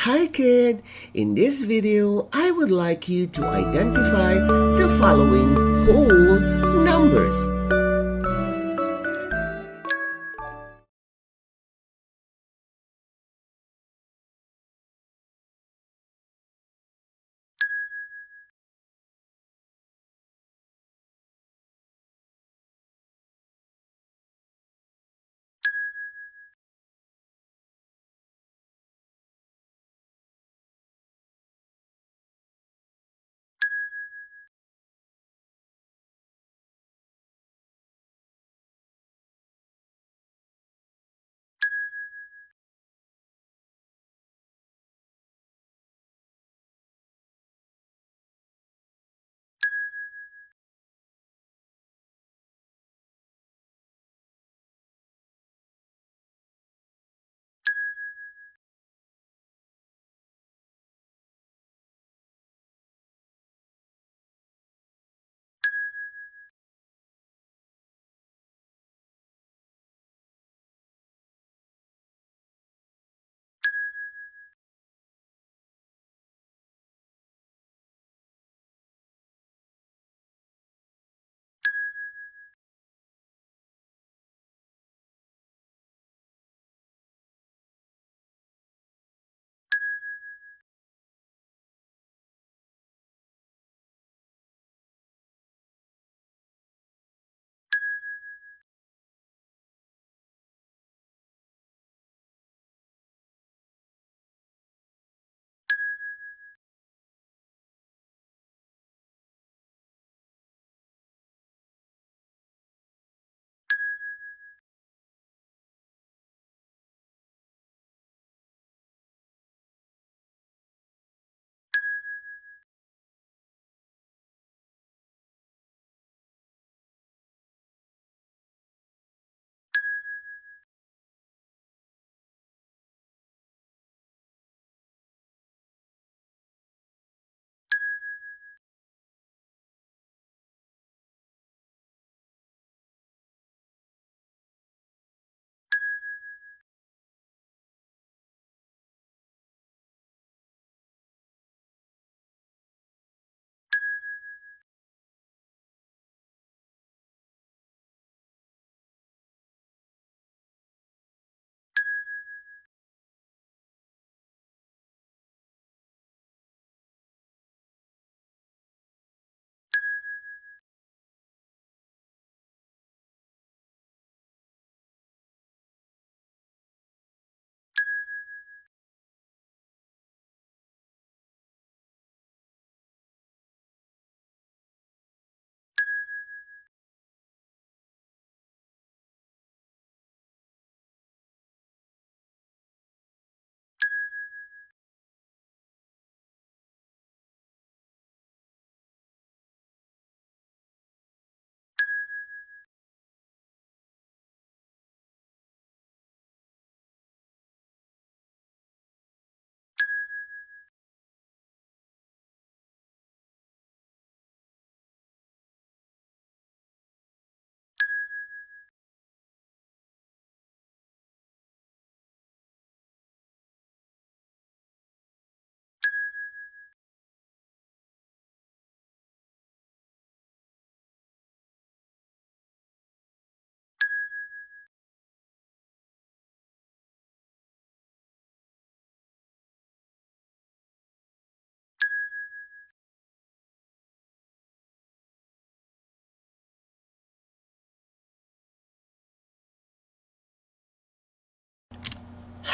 Hi kid! In this video, I would like you to identify the following whole numbers.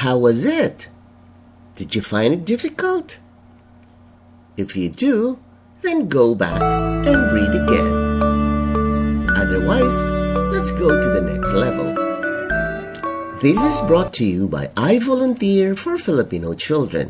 How was it? Did you find it difficult? If you do, then go back and read again. Otherwise, let's go to the next level. This is brought to you by I Volunteer for Filipino Children.